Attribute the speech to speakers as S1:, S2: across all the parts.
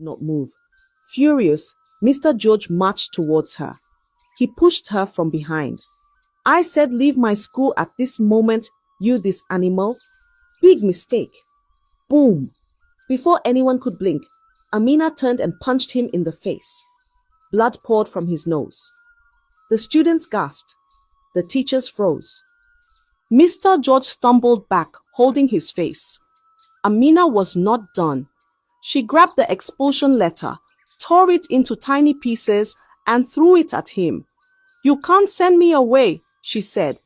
S1: not move. Furious, Mr. George marched towards her. He pushed her from behind. I said leave my school at this moment, you this animal. Big mistake. Boom. Before anyone could blink, Amina turned and punched him in the face. Blood poured from his nose. The students gasped. The teachers froze. Mr. George stumbled back, holding his face. Amina was not done. She grabbed the expulsion letter, tore it into tiny pieces, and threw it at him. You can't send me away, she said.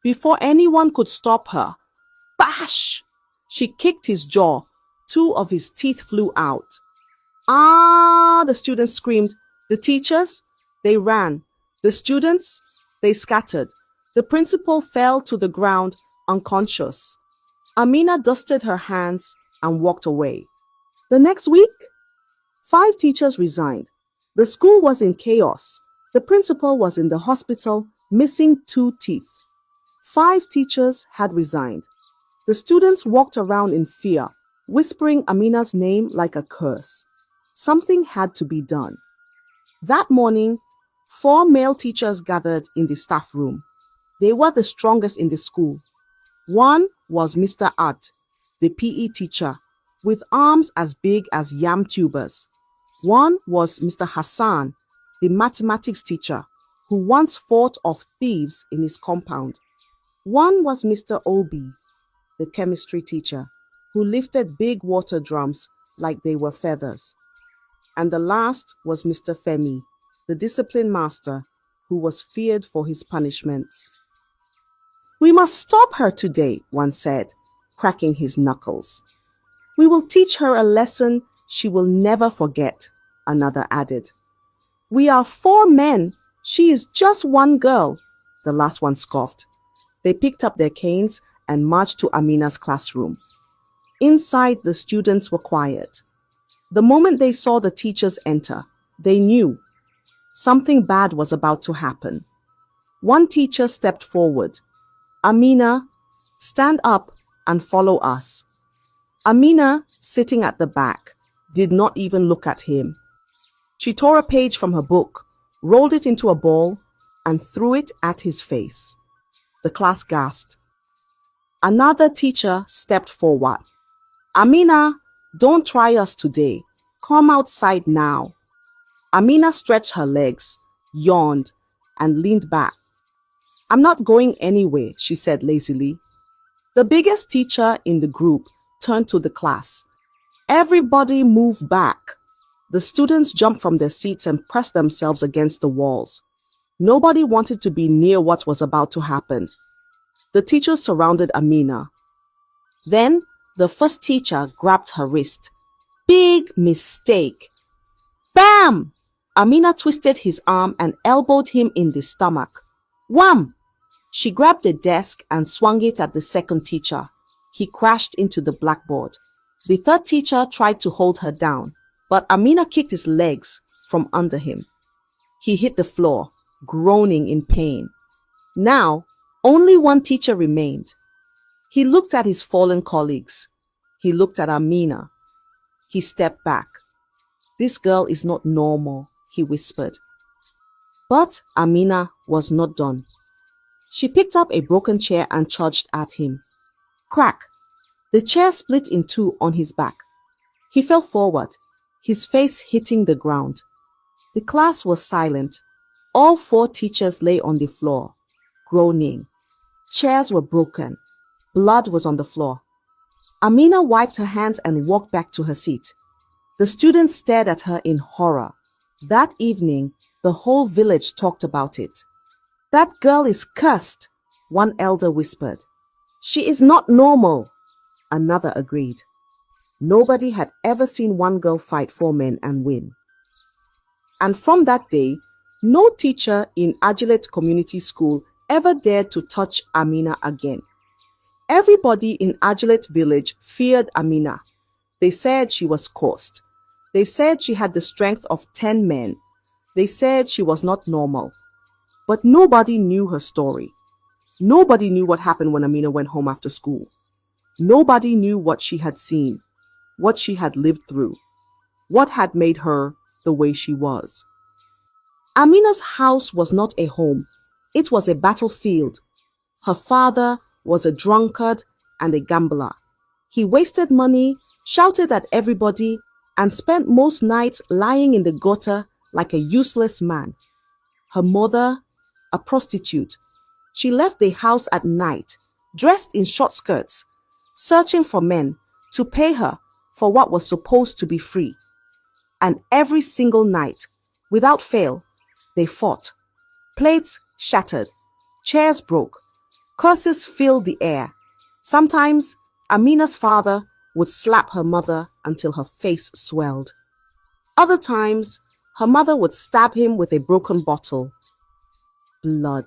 S1: Before anyone could stop her. Bash! She kicked his jaw. 2 of his teeth flew out. Ah! The students screamed. The teachers? They ran. The students? They scattered. The principal fell to the ground, unconscious. Amina dusted her hands and walked away. The next week, 5 teachers resigned. The school was in chaos. The principal was in the hospital, missing 2 teeth. 5 teachers had resigned. The students walked around in fear, whispering Amina's name like a curse. Something had to be done. That morning, 4 male teachers gathered in the staff room. They were the strongest in the school. One was Mr. Art, the PE teacher, with arms as big as yam tubers. One was Mr. Hassan, the mathematics teacher, who once fought off thieves in his compound. One was Mr. Obi, the chemistry teacher, who lifted big water drums like they were feathers. And the last was Mr. Femi, the discipline master, who was feared for his punishments. We must stop her today, one said, cracking his knuckles. We will teach her a lesson she will never forget, another added. We are 4 men. She is just 1 girl, the last one scoffed. They picked up their canes and marched to Amina's classroom. Inside, the students were quiet. The moment they saw the teachers enter, they knew something bad was about to happen. One teacher stepped forward. Amina, stand up and follow us. Amina, sitting at the back, did not even look at him. She tore a page from her book, rolled it into a ball, and threw it at his face. The class gasped. Another teacher stepped forward. Amina, don't try us today. Come outside now. Amina stretched her legs, yawned, and leaned back. I'm not going anywhere, she said lazily. The biggest teacher in the group turned to the class. Everybody move back. The students jumped from their seats and pressed themselves against the walls. Nobody wanted to be near what was about to happen. The teachers surrounded Amina. Then the first teacher grabbed her wrist. Big mistake. Bam! Amina twisted his arm and elbowed him in the stomach. Wham! She grabbed the desk and swung it at the second teacher. He crashed into the blackboard. The third teacher tried to hold her down, but Amina kicked his legs from under him. He hit the floor, groaning in pain. Now, only one teacher remained. He looked at his fallen colleagues. He looked at Amina. He stepped back. This girl is not normal, he whispered. But Amina was not done. She picked up a broken chair and charged at him. Crack! The chair split in 2 on his back. He fell forward, his face hitting the ground. The class was silent. All 4 teachers lay on the floor, groaning. Chairs were broken. Blood was on the floor. Amina wiped her hands and walked back to her seat. The students stared at her in horror. That evening, the whole village talked about it. That girl is cursed, one elder whispered. She is not normal, another agreed. Nobody had ever seen one girl fight 4 men and win. And from that day, no teacher in Agilate Community School ever dared to touch Amina again. Everybody in Agilate Village feared Amina. They said she was cursed. They said she had the strength of 10 men. They said she was not normal. But nobody knew her story. Nobody knew what happened when Amina went home after school. Nobody knew what she had seen, what she had lived through. what had made her the way she was. Amina's house was not a home. It was a battlefield. Her father was a drunkard and a gambler. He wasted money, shouted at everybody, and spent most nights lying in the gutter like a useless man. Her mother, a prostitute. She left the house at night, dressed in short skirts, searching for men to pay her for what was supposed to be free. And every single night, without fail, they fought. Plates shattered, chairs broke, curses filled the air. Sometimes Amina's father would slap her mother until her face swelled. Other times, her mother would stab him with a broken bottle. Blood,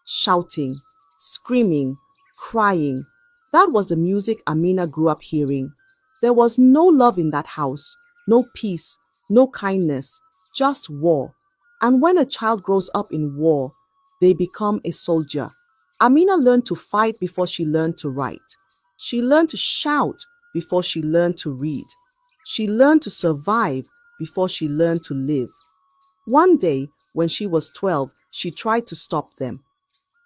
S1: shouting, screaming, crying. That was the music Amina grew up hearing. There was no love in that house, no peace, no kindness, just war. And when a child grows up in war, they become a soldier. Amina learned to fight before she learned to write. She learned to shout before she learned to read. She learned to survive before she learned to live. One day, when she was 12, she tried to stop them.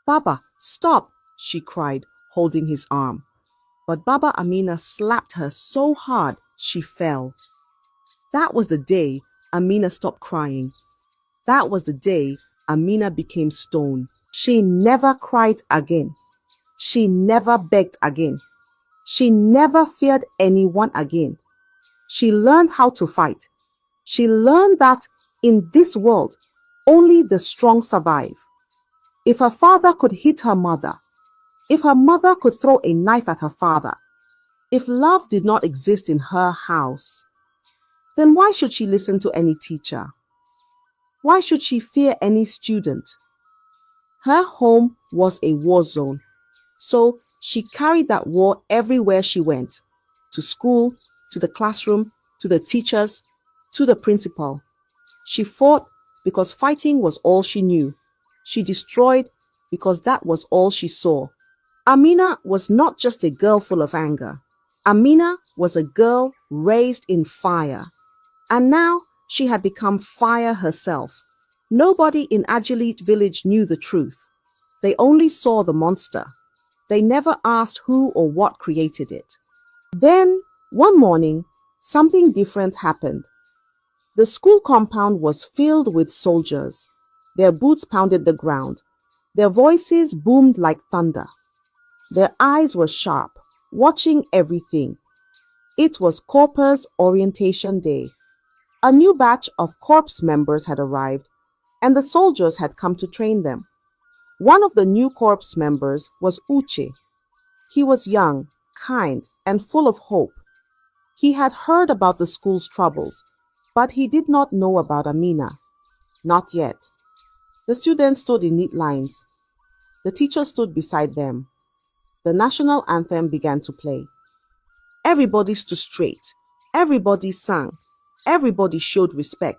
S1: "Baba, stop!" she cried, holding his arm. But Baba Amina slapped her so hard she fell. That was the day Amina stopped crying. That was the day Amina became stone. She never cried again. She never begged again. She never feared anyone again. She learned how to fight. She learned that in this world, only the strong survive. If her father could hit her mother, if her mother could throw a knife at her father, if love did not exist in her house, then why should she listen to any teacher? Why should she fear any student? Her home was a war zone, so she carried that war everywhere she went. To school, to the classroom, to the teachers, to the principal. She fought because fighting was all she knew. She destroyed because that was all she saw. Amina was not just a girl full of anger. Amina was a girl raised in fire. And now she had become fire herself. Nobody in Agilit village knew the truth. They only saw the monster. They never asked who or what created it. Then, one morning, something different happened. The school compound was filled with soldiers. Their boots pounded the ground. Their voices boomed like thunder. Their eyes were sharp, watching everything. It was Corpers Orientation Day. A new batch of corps members had arrived, and the soldiers had come to train them. One of the new corps members was Uche. He was young, kind, and full of hope. He had heard about the school's troubles, but he did not know about Amina. Not yet. The students stood in neat lines. The teacher stood beside them. The national anthem began to play. Everybody stood straight. Everybody sang. Everybody showed respect.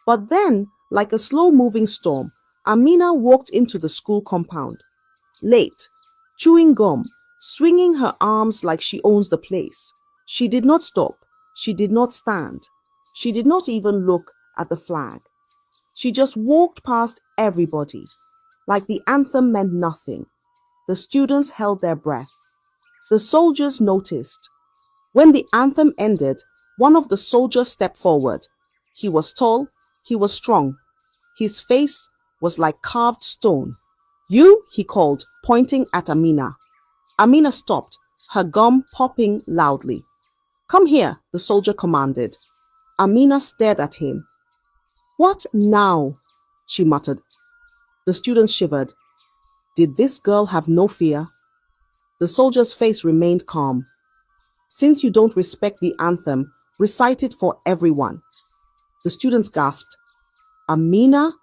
S1: But then, like a slow-moving storm, Amina walked into the school compound. Late, chewing gum, swinging her arms like she owns the place. She did not stop. She did not stand. She did not even look at the flag. She just walked past everybody, like the anthem meant nothing. The students held their breath. The soldiers noticed. When the anthem ended, one of the soldiers stepped forward. He was tall. He was strong. His face was like carved stone. "You," he called, pointing at Amina. Amina stopped, her gum popping loudly. "Come here," the soldier commanded. Amina stared at him. "What now?" she muttered. The students shivered. Did this girl have no fear? The soldier's face remained calm. "Since you don't respect the anthem, recite it for everyone." The students gasped. "Amina?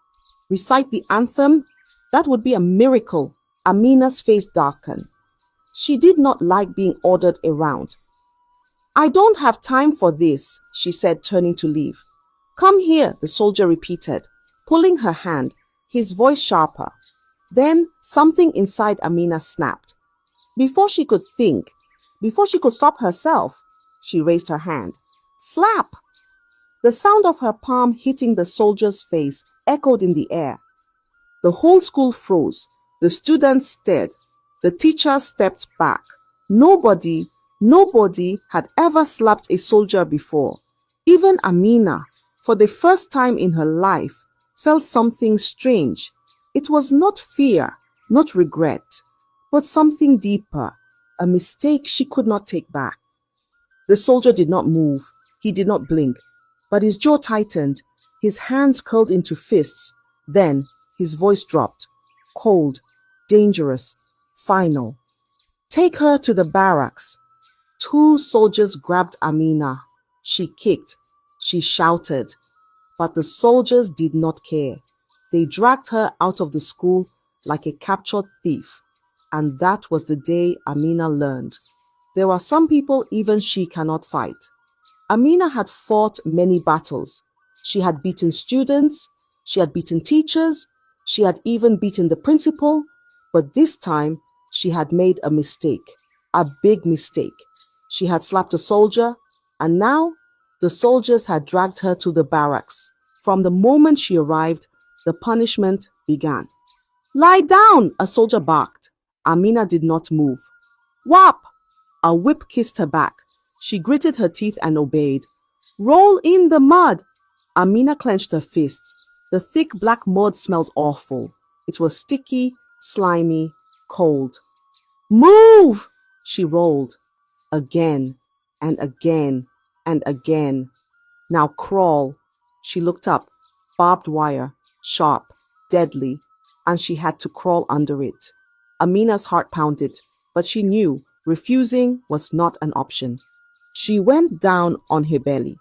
S1: Recite the anthem? That would be a miracle." Amina's face darkened. She did not like being ordered around. "I don't have time for this," she said, turning to leave. "Come here," the soldier repeated, pulling her hand, his voice sharper. Then something inside Amina snapped. Before she could think, before she could stop herself, she raised her hand. "Slap!" The sound of her palm hitting the soldier's face echoed in the air. The whole school froze. The students stared. The teachers stepped back. Nobody had ever slapped a soldier before. Even Amina, for the first time in her life, felt something strange. It was not fear, not regret, but something deeper, a mistake she could not take back. The soldier did not move. He did not blink, but his jaw tightened, his hands curled into fists. Then his voice dropped, cold, dangerous, final. Take her to the barracks. 2 soldiers grabbed Amina. She kicked. She shouted. But the soldiers did not care. They dragged her out of the school like a captured thief. And that was the day Amina learned. There are some people even she cannot fight. Amina had fought many battles. She had beaten students. She had beaten teachers. She had even beaten the principal. But this time, she had made a mistake. A big mistake. She had slapped a soldier, and now the soldiers had dragged her to the barracks. From the moment she arrived, the punishment began. Lie down, a soldier barked. Amina did not move. Whap! A whip kissed her back. She gritted her teeth and obeyed. Roll in the mud! Amina clenched her fists. The thick black mud smelled awful. It was sticky, slimy, cold. Move! She rolled. Again and again and again. Now crawl. She looked up. Barbed wire, sharp, deadly, and she had to crawl under it. Amina's heart pounded, but she knew refusing was not an option. She went down on her belly.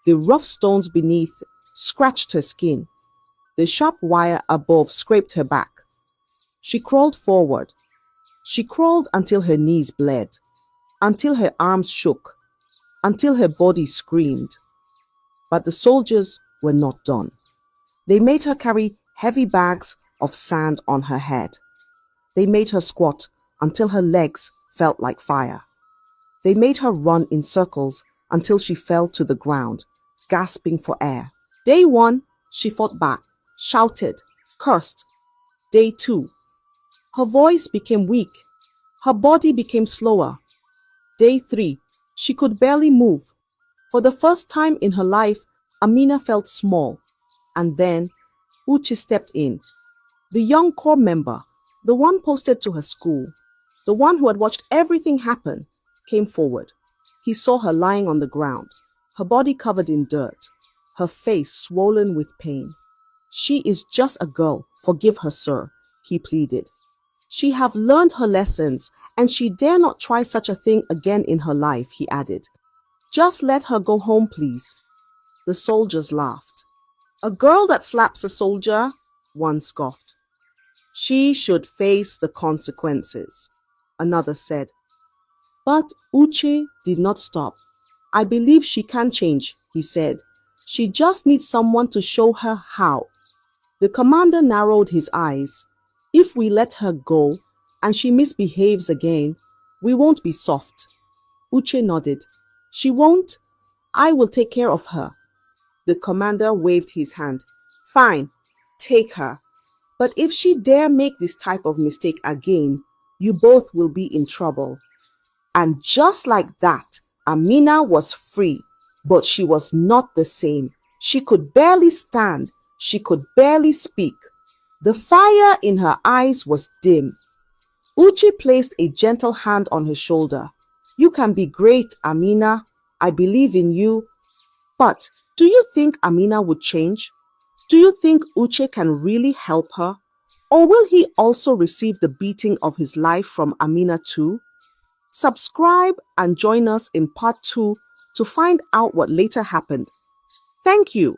S1: The rough stones beneath scratched her skin. The sharp wire above scraped her back. She crawled forward. She crawled until her knees bled, until her arms shook, until her body screamed. But the soldiers were not done. They made her carry heavy bags of sand on her head. They made her squat until her legs felt like fire. They made her run in circles until she fell to the ground, gasping for air. Day 1, she fought back, shouted, cursed. Day 2, her voice became weak. Her body became slower. Day 3, she could barely move. For the first time in her life, Amina felt small. And then Uche stepped in. The young corps member, the one posted to her school, the one who had watched everything happen, came forward. He saw her lying on the ground, her body covered in dirt, her face swollen with pain. She is just a girl, forgive her, sir, he pleaded. She have learned her lessons, and she dare not try such a thing again in her life, he added. Just let her go home, please. The soldiers laughed. A girl that slaps a soldier, one scoffed. She should face the consequences, another said. But Uche did not stop. I believe she can change, he said. She just needs someone to show her how. The commander narrowed his eyes. If we let her go and she misbehaves again, we won't be soft. Uche nodded. She won't? I will take care of her. The commander waved his hand. Fine, take her. But if she dare make this type of mistake again, you both will be in trouble. And just like that, Amina was free, but she was not the same. She could barely stand. She could barely speak. The fire in her eyes was dim. Uche placed a gentle hand on her shoulder. You can be great, Amina. I believe in you. But do you think Amina would change? Do you think Uche can really help her? Or will he also receive the beating of his life from Amina too? Subscribe and join us in part 2 to find out what later happened. Thank you.